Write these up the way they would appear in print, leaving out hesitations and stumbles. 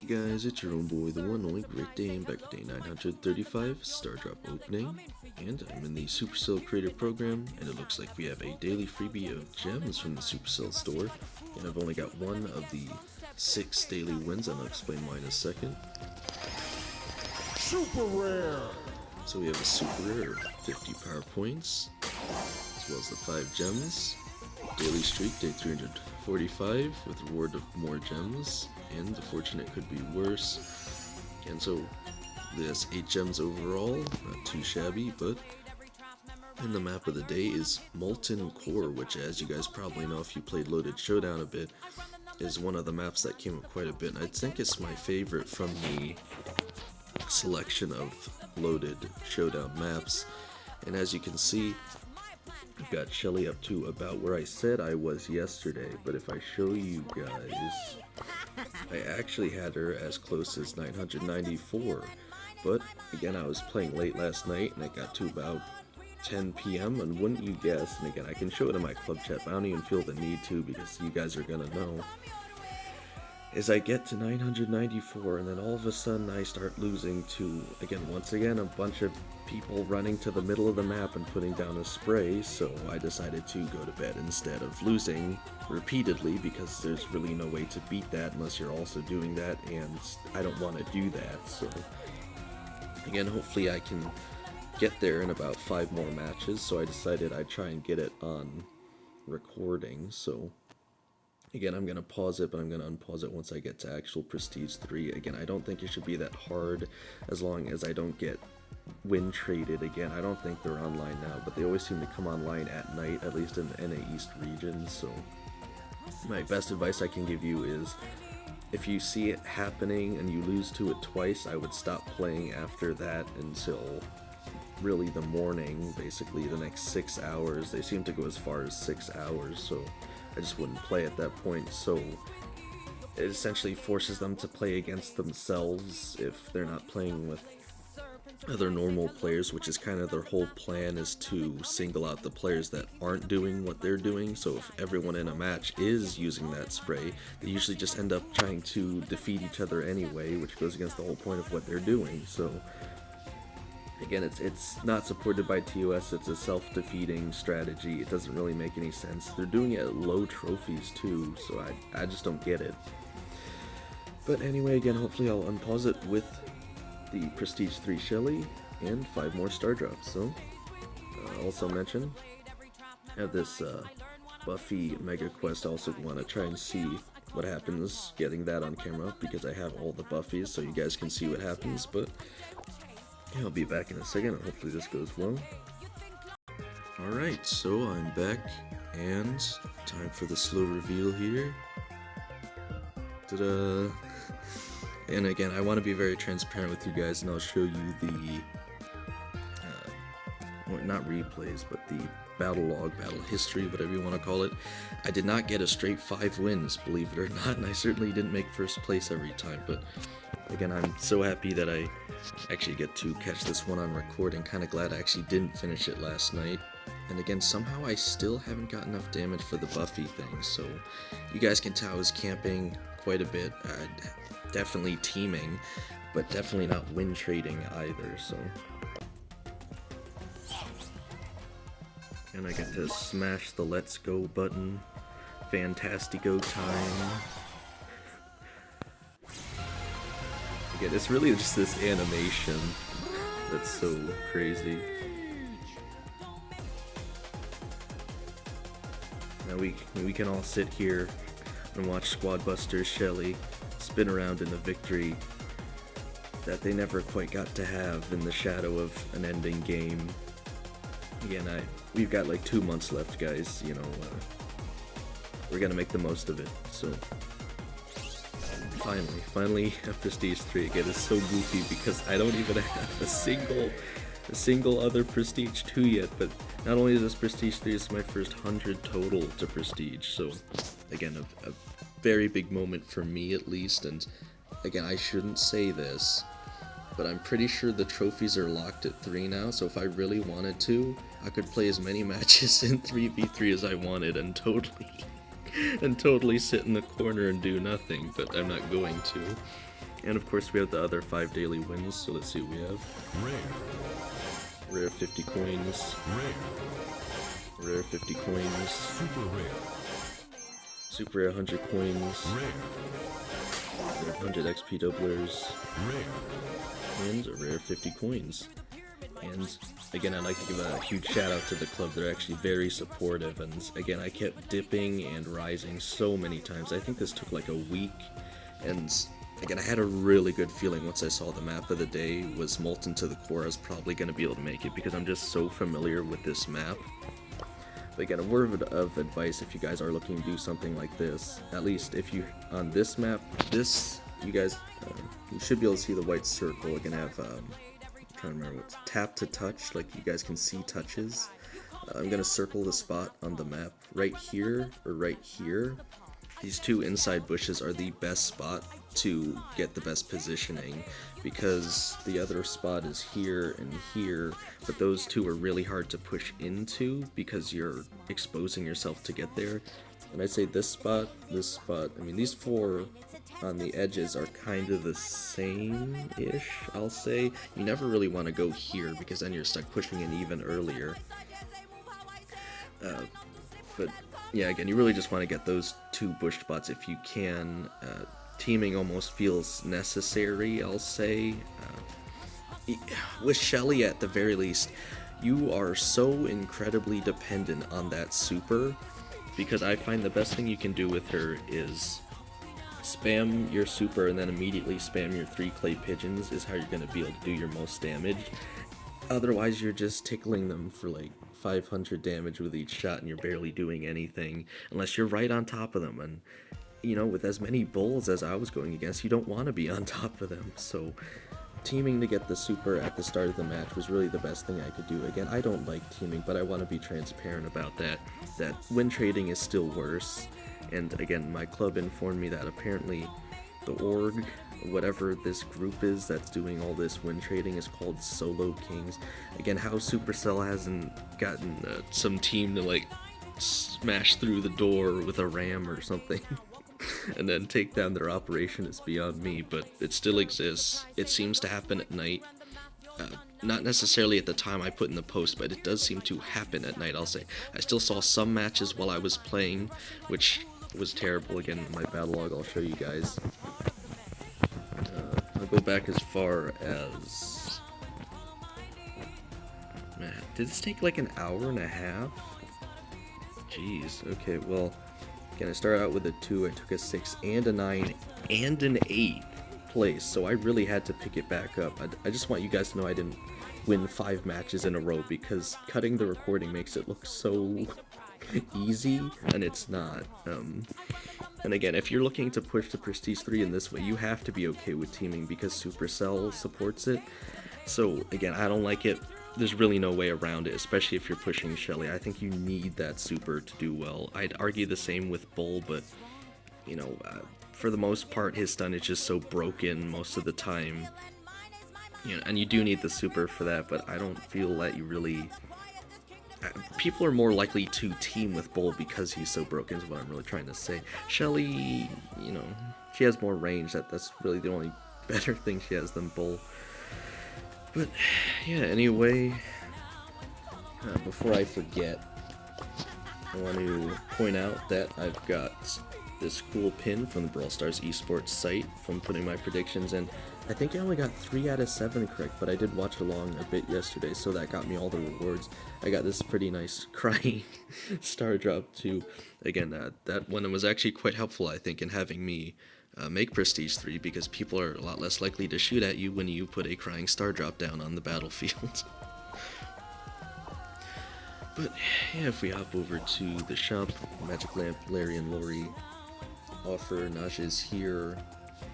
Hey guys, it's your own boy, the one and only Great Dane, back with day 935, Star Drop opening, and I'm in the Supercell Creator Program, and it looks like we have a daily freebie of gems from the Supercell store, and I've only got one of the 6 daily wins, and I'll explain why in a second. Super rare! So we have a super rare of 50 power points, as well as the 5 gems, daily streak, day 345, with reward of more gems, and the fortunate could be worse. And so this 8 gems overall, not too shabby, but and the map of the day is Molten Core, which, as you guys probably know if you played Loaded Showdown a bit, is one of the maps that came up quite a bit, and I think it's my favorite from the selection of Loaded Showdown maps. And as you can see, I've got Shelly up to about where I said I was yesterday, but if I show you guys, I actually had her as close as 994, but again, I was playing late last night and I got to about 10 p.m. and wouldn't you guess, and again, I can show it in my club chat, but I don't even feel the need to because you guys are gonna know, is I get to 994 and then all of a sudden I start losing to, again, once again, a bunch of people running to the middle of the map and putting down a spray, so I decided to go to bed instead of losing repeatedly because there's really no way to beat that unless you're also doing that, and I don't want to do that. So again, hopefully I can get there in about 5 more matches, so I decided I'd try and get it on recording. So again, I'm going to pause it, but I'm going to unpause it once I get to actual Prestige 3. Again, I don't think it should be that hard as long as I don't get win traded again. I don't think they're online now, but they always seem to come online at night, at least in the NA East region. So my best advice I can give you is if you see it happening and you lose to it twice, I would stop playing after that until really the morning, basically the next 6 hours. They seem to go as far as 6 hours, so I just wouldn't play at that point. So it essentially forces them to play against themselves if they're not playing with other normal players, which is kind of their whole plan, is to single out the players that aren't doing what they're doing. So if everyone in a match is using that spray, they usually just end up trying to defeat each other anyway, which goes against the whole point of what they're doing. So again, it's not supported by TOS, it's a self-defeating strategy. It doesn't really make any sense. They're doing it at low trophies too, so I just don't get it. But anyway, again, hopefully I'll unpause it with the Prestige 3 Shelly and 5 more star drops. So also mention, I have this Buffy Mega Quest. I also want to try and see what happens getting that on camera because I have all the Buffies, so you guys can see what happens. But yeah, I'll be back in a second, and hopefully this goes well. Alright, so I'm back, and time for the slow reveal here. Ta-da! And again, I want to be very transparent with you guys, and I'll show you the, well, not replays, but the battle log, battle history, whatever you want to call it. I did not get a straight 5 wins, believe it or not, and I certainly didn't make first place every time, but again, I'm so happy that I actually get to catch this one on recording. Kind of glad I actually didn't finish it last night. And again, somehow I still haven't got enough damage for the Buffy thing, so you guys can tell I was camping quite a bit. Definitely teaming, but definitely not win trading either, so. And I get to smash the let's go button. Fantastico time. Again, it's really just this animation that's so crazy. Now we can all sit here and watch Squad Busters Shelly spin around in a victory that they never quite got to have in the shadow of an ending game. Again, we've got like 2 months left, guys. You know, we're gonna make the most of it. So finally, a Prestige 3 again. Is so goofy because I don't even have a single other Prestige 2 yet. But not only is this Prestige 3, it's my first 100 total to Prestige. So again, a very big moment for me at least. And again, I shouldn't say this, but I'm pretty sure the trophies are locked at 3 now. So if I really wanted to, I could play as many matches in 3v3 as I wanted and totally sit in the corner and do nothing, but I'm not going to. And of course we have the other 5 daily wins, so let's see what we have. Rare 50 coins. Rare 50 coins. Super rare 100 coins. Rare 100 XP doublers. And a rare 50 coins. And again, I'd like to give a huge shout out to the club. They're actually very supportive, and again, I kept dipping and rising so many times. I think this took like a week, and again, I had a really good feeling once I saw the map of the day was Molten to the Core. I was probably going to be able to make it because I'm just so familiar with this map. But again, a word of advice if you guys are looking to do something like this, at least if you, on this map, you guys, you should be able to see the white circle. Again, I have, I'm trying to remember what's tap to touch, like you guys can see touches. I'm going to circle the spot on the map right here or right here. These 2 inside bushes are the best spot to get the best positioning because the other spot is here and here, but those 2 are really hard to push into because you're exposing yourself to get there. And I'd say this spot, I mean these 4 on the edges are kind of the same-ish, I'll say. You never really want to go here because then you're stuck pushing in even earlier. But yeah, again, you really just want to get those 2 bush spots if you can. Teaming almost feels necessary, I'll say. With Shelly, at the very least, you are so incredibly dependent on that super, because I find the best thing you can do with her is spam your super and then immediately spam your 3 clay pigeons is how you're going to be able to do your most damage. Otherwise, you're just tickling them for like 500 damage with each shot and you're barely doing anything unless you're right on top of them. And you know, with as many bulls as I was going against, you don't want to be on top of them. So teaming to get the super at the start of the match was really the best thing I could do. Again, I don't like teaming, but I want to be transparent about that win trading is still worse. And again, my club informed me that apparently the org, whatever this group is that's doing all this win trading, is called Solo Kings. Again, how Supercell hasn't gotten some team to like smash through the door with a ram or something and then take down their operation is beyond me, but it still exists. It seems to happen at night. Not necessarily at the time I put in the post, but it does seem to happen at night, I'll say. I still saw some matches while I was playing, which was terrible. Again, in my battle log, I'll show you guys. I'll go back as far as... Man, did this take like an hour and a half? Jeez, okay, well, again, I started out with a 2, I took a 6 and a 9 and an 8 place, so I really had to pick it back up. I just want you guys to know I didn't win 5 matches in a row because cutting the recording makes it look so easy, and it's not. And again, if you're looking to push to Prestige 3 in this way, you have to be okay with teaming because Supercell supports it. So again, I don't like it. There's really no way around it, especially if you're pushing Shelly. I think you need that super to do well. I'd argue the same with Bull, but, you know, for the most part, his stun is just so broken most of the time. You know, and you do need the super for that, but I don't feel that you really... people are more likely to team with Bull because he's so broken, is what I'm really trying to say. Shelly, you know, she has more range. That's really the only better thing she has than Bull. But, yeah, anyway, before I forget, I want to point out that I've got this cool pin from the BrawlStars esports site from putting my predictions in. I think I only got 3 out of 7 correct, but I did watch along a bit yesterday, so that got me all the rewards. I got this pretty nice crying star drop too. Again, that one was actually quite helpful, I think, in having me make Prestige 3, because people are a lot less likely to shoot at you when you put a crying star drop down on the battlefield. But yeah, if we hop over to the shop, Magic Lamp, Larry and Lori offer, Naja is here,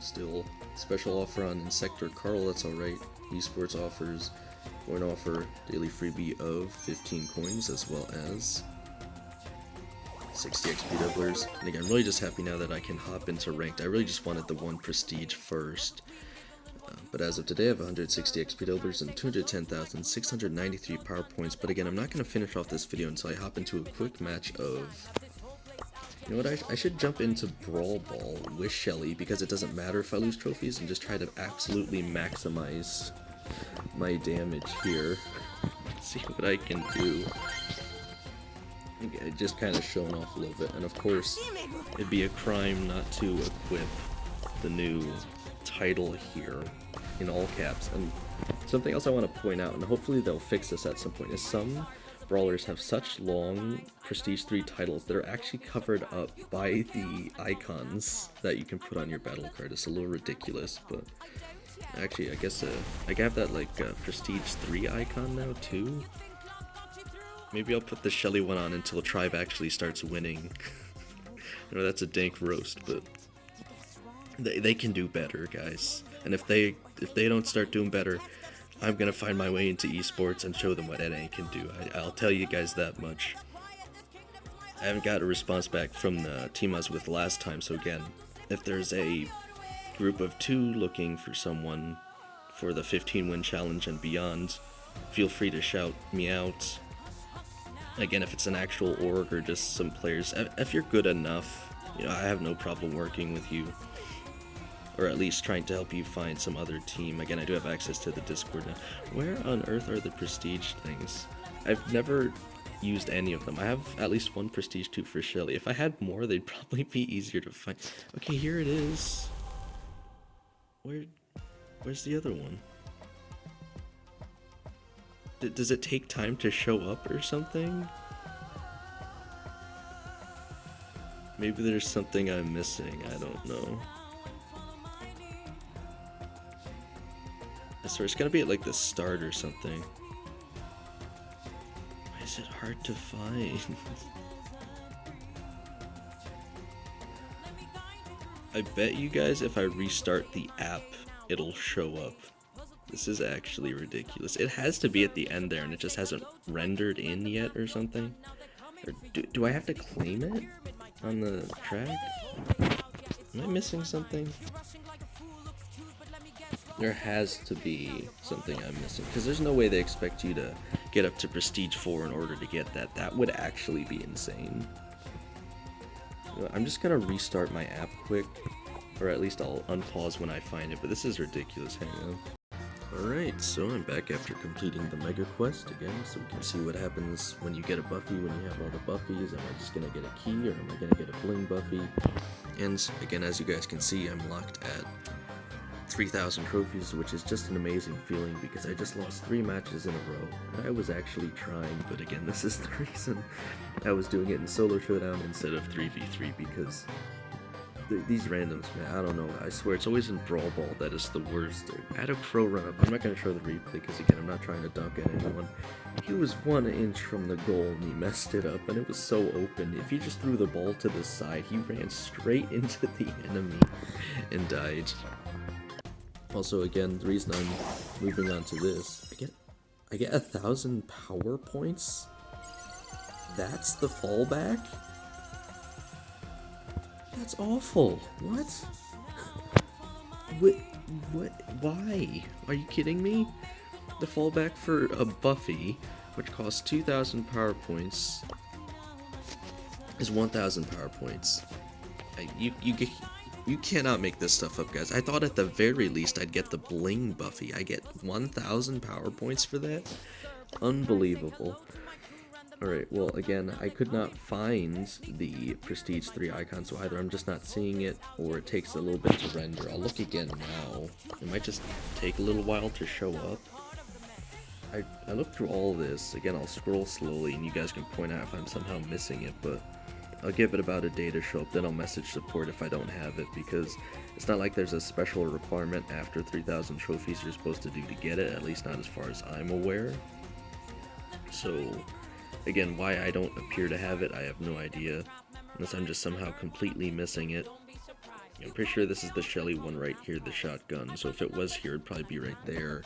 still special offer on Insector Carl, that's alright. Esports offers coin offer, daily freebie of 15 coins, as well as 60 XP doublers. And again, I'm really just happy now that I can hop into ranked. I really just wanted the 1 prestige first. But as of today, I have 160 XP doublers and 210,693 power points. But again, I'm not going to finish off this video until I hop into a quick match of You know what, I should jump into Brawl Ball with Shelly because it doesn't matter if I lose trophies and just try to absolutely maximize my damage here. See what I can do. Okay, just kind of showing off a little bit, and of course, it'd be a crime not to equip the new title here in all caps. And something else I want to point out, and hopefully they'll fix this at some point, is some brawlers have such long Prestige 3 titles that are actually covered up by the icons that you can put on your battle card. It's a little ridiculous, but actually I guess I have that like Prestige 3 icon now too. Maybe I'll put the Shelly one on until Tribe actually starts winning. I know that's a dank roast, but they can do better, guys. And if they don't start doing better, I'm gonna find my way into esports and show them what NA can do. I'll tell you guys that much. I haven't got a response back from the team I was with last time, so again, if there's a group of 2 looking for someone for the 15-win challenge and beyond, feel free to shout me out. Again, if it's an actual org or just some players, if you're good enough, you know, I have no problem working with you. Or at least trying to help you find some other team. Again, I do have access to the Discord now. Where on earth are the Prestige things? I've never used any of them. I have at least one Prestige 2 for Shelly. If I had more, they'd probably be easier to find. Okay, here it is. Where's the other one? Does it take time to show up or something? Maybe there's something I'm missing, I don't know. I swear it's gotta be at like the start or something. Why is it hard to find? I bet you guys if I restart the app, it'll show up. This is actually ridiculous. It has to be at the end there and it just hasn't rendered in yet or something. Or do I have to claim it on the track? Am I missing something? There has to be something I'm missing, because there's no way they expect you to get up to Prestige 4 in order to get that. That would actually be insane. I'm just gonna restart my app quick, or at least I'll unpause when I find it, but this is ridiculous. Hang on. Alright, so I'm back after completing the Mega Quest again, so we can see what happens when you get a Buffy, when you have all the Buffies. Am I just gonna get a key, or am I gonna get a Bling Buffy? And again, as you guys can see, I'm locked at 3,000 trophies, which is just an amazing feeling because I just lost 3 matches in a row. I was actually trying, but again, this is the reason I was doing it in solo showdown instead of 3v3, because these randoms, man, I don't know, I swear it's always in Brawl Ball that is the worst. I had a Crow run up. I'm not going to show the replay because again, I'm not trying to dunk at anyone. He was 1 inch from the goal and he messed it up, and it was so open. If he just threw the ball to the side, he ran straight into the enemy and died. Also, again, the reason I'm moving on to this, I get 1,000 power points? That's the fallback? That's awful. What? Why? Are you kidding me? The fallback for a Buffy, which costs 2,000 power points, is 1,000 power points. You cannot make this stuff up, guys. I thought at the very least I'd get the Bling Buffy. I get 1,000 power points for that? Unbelievable. Alright, well, again, I could not find the Prestige 3 icon, so either I'm just not seeing it, or it takes a little bit to render. I'll look again now. It might just take a little while to show up. I looked through all this. Again, I'll scroll slowly, and you guys can point out if I'm somehow missing it, but I'll give it about a day to show up, then I'll message support if I don't have it, because it's not like there's a special requirement after 3,000 trophies you're supposed to do to get it, at least not as far as I'm aware. So, again, why I don't appear to have it, I have no idea, unless I'm just somehow completely missing it. I'm pretty sure this is the Shelly one right here, the shotgun, so if it was here, it'd probably be right there.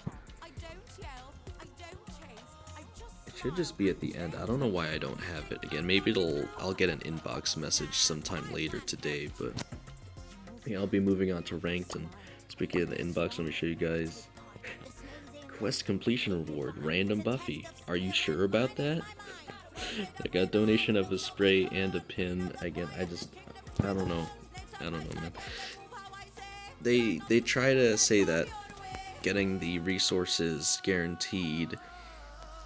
Should just be at the end. I don't know why I don't have it. Again, maybe I'll get an inbox message sometime later today, but yeah, I'll be moving on to ranked. And speaking of the inbox, let me show you guys. Quest completion reward, random Buffy. Are you sure about that? I got a donation of a spray and a pin. Again, I don't know. Man. They try to say that getting the resources guaranteed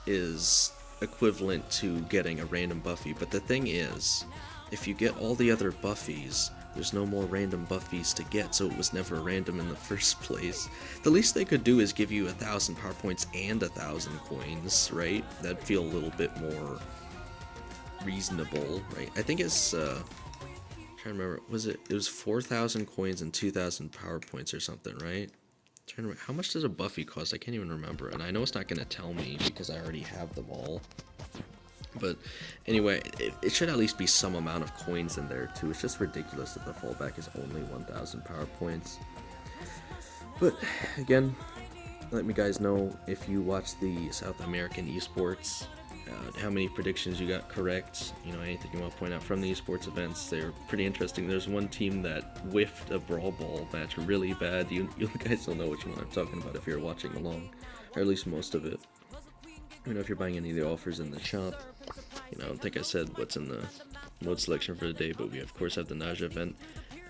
is equivalent to getting a random Buffy, but the thing is, if you get all the other Buffies, there's no more random Buffies to get, so it was never random in the first place. The least they could do is give you 1,000 power points and 1,000 coins, right? That'd feel a little bit more reasonable, right? I think it's, I'm trying to remember, it was 4,000 coins and 2,000 power points or something, right? I'm trying to remember, how much does a Buffy cost? I can't even remember, and I know it's not going to tell me because I already have them all. But anyway, it should at least be some amount of coins in there too. It's just ridiculous that the fallback is only 1,000 power points. But again, let me guys know if you watch the South American esports, how many predictions you got correct. You know, anything you want to point out from the esports events. They're pretty interesting. There's one team that whiffed a Brawl Ball match really bad. You guys don't know which one I'm talking about if you're watching along, or at least most of it. You know, if you're buying any of the offers in the shop. You know, I don't think I said what's in the mode selection for the day, but we of course have the Naja event.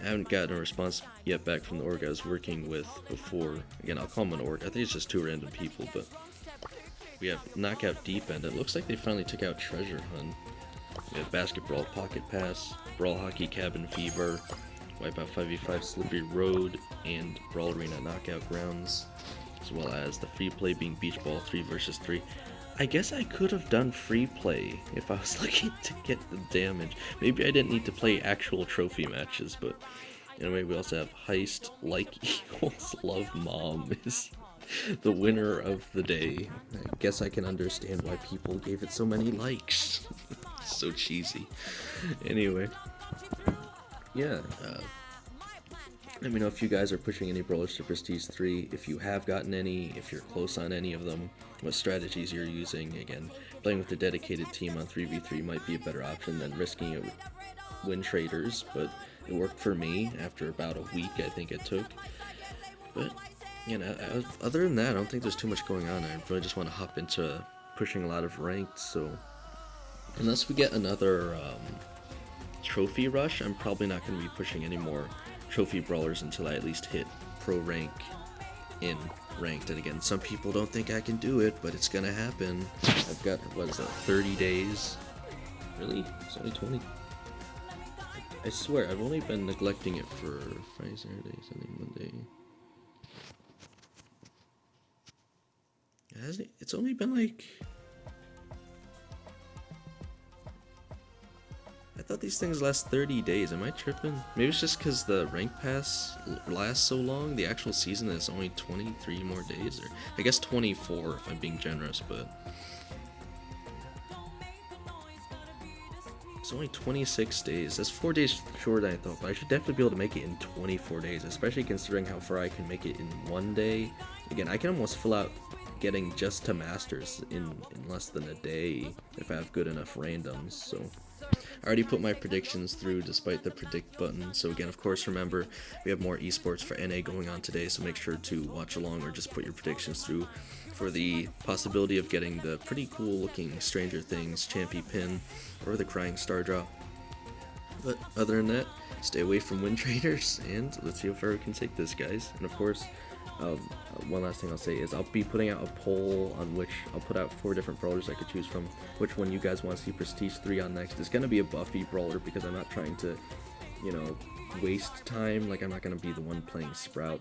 I haven't gotten a response yet back from the org I was working with before. Again, I'll call them an org. I think it's just 2 random people, but we have Knockout Deep End. It looks like they finally took out Treasure Hunt. We have Basketball Pocket Pass, Brawl Hockey Cabin Fever, Wipeout 5v5 Slippery Road, and Brawl Arena Knockout Grounds, as well as the free play being Beach Ball 3 vs 3. I guess I could have done free play if I was looking to get the damage. Maybe I didn't need to play actual trophy matches, but anyway, we also have Heist, Like Equals, Love Mom is the winner of the day. I guess I can understand why people gave it so many likes. So cheesy. Anyway, yeah, let me know if you guys are pushing any brawlers to Prestige 3, if you have gotten any, if you're close on any of them, what strategies you're using. Again, playing with a dedicated team on 3v3 might be a better option than risking it with win traders, but it worked for me after about a week, I think it took. But, you know, other than that, I don't think there's too much going on. I really just want to hop into pushing a lot of ranked, so unless we get another trophy rush, I'm probably not going to be pushing any more trophy brawlers until I at least hit pro rank in ranked. And again, some people don't think I can do it, but it's gonna happen. I've got, what is that, 30 days? Really? It's only 20. I swear, I've only been neglecting it for Friday, Saturday, Sunday, Monday. It's only been like, I thought these things last 30 days. Am I tripping? Maybe it's just because the rank pass lasts so long. The actual season is only 23 more days, or I guess 24 if I'm being generous, but it's only 26 days. That's 4 days shorter than I thought, but I should definitely be able to make it in 24 days, especially considering how far I can make it in 1 day. Again, I can almost fill out getting just to Masters in less than a day if I have good enough randoms, so I already put my predictions through despite the predict button. So again, of course, remember, we have more esports for NA going on today, so make sure to watch along or just put your predictions through for the possibility of getting the pretty cool looking Stranger Things Champy pin or the Crying Star drop. But other than that, stay away from win traders, and let's see how far we can take this, guys. And of course, one last thing I'll say is I'll be putting out a poll on which I'll put out 4 different brawlers I could choose from, which one you guys want to see Prestige 3 on next. It's going to be a Buffy brawler because I'm not trying to, you know, waste time. Like, I'm not going to be the one playing Sprout.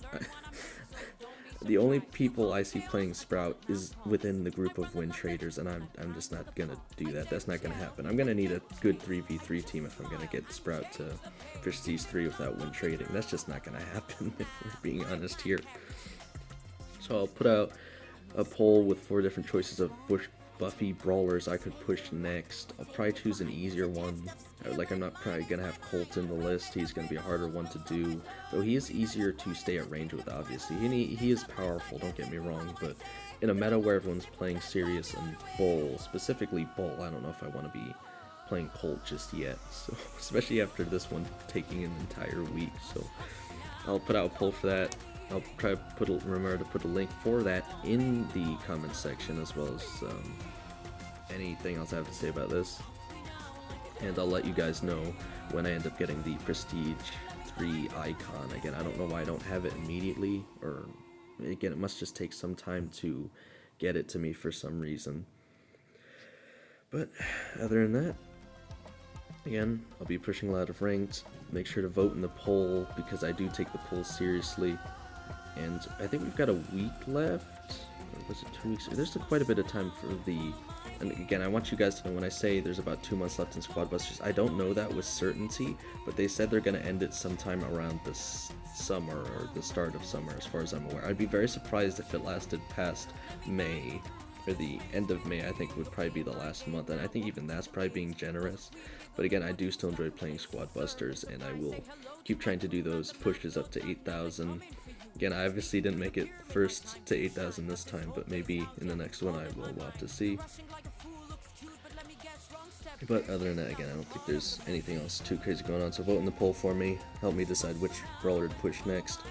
The only people I see playing Sprout is within the group of win traders, and I'm just not going to do that. That's not going to happen. I'm going to need a good 3v3 team if I'm going to get Sprout to Prestige 3 without win trading. That's just not going to happen if we're being honest here. So I'll put out a poll with 4 different choices of Buffy brawlers I could push next. I'll probably choose an easier one. Like, I'm not probably going to have Colt in the list. He's going to be a harder one to do. Though he is easier to stay at range with, obviously. He is powerful, don't get me wrong. But in a meta where everyone's playing Sirius and Bull, specifically Bull, I don't know if I want to be playing Colt just yet. So, especially after this one taking an entire week. So I'll put out a poll for that. I'll try to remember to put a link for that in the comments section, as well as anything else I have to say about this. And I'll let you guys know when I end up getting the Prestige 3 icon. Again, I don't know why I don't have it immediately, or again, it must just take some time to get it to me for some reason. But other than that, again, I'll be pushing a lot of ranked. Make sure to vote in the poll, because I do take the poll seriously. And I think we've got a week left. Or was it 2 weeks? There's quite a bit of time for the... And again, I want you guys to know, when I say there's about 2 months left in Squad Busters, I don't know that with certainty, but they said they're going to end it sometime around this summer, or the start of summer, as far as I'm aware. I'd be very surprised if it lasted past May, or the end of May. I think would probably be the last month, and I think even that's probably being generous. But again, I do still enjoy playing Squad Busters, and I will keep trying to do those pushes up to 8,000. Again, I obviously didn't make it first to 8,000 this time, but maybe in the next one I will. We'll have to see. But other than that, again, I don't think there's anything else too crazy going on. So vote in the poll for me. Help me decide which brawler to push next.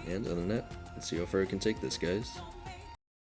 And other than that, let's see how far I can take this, guys.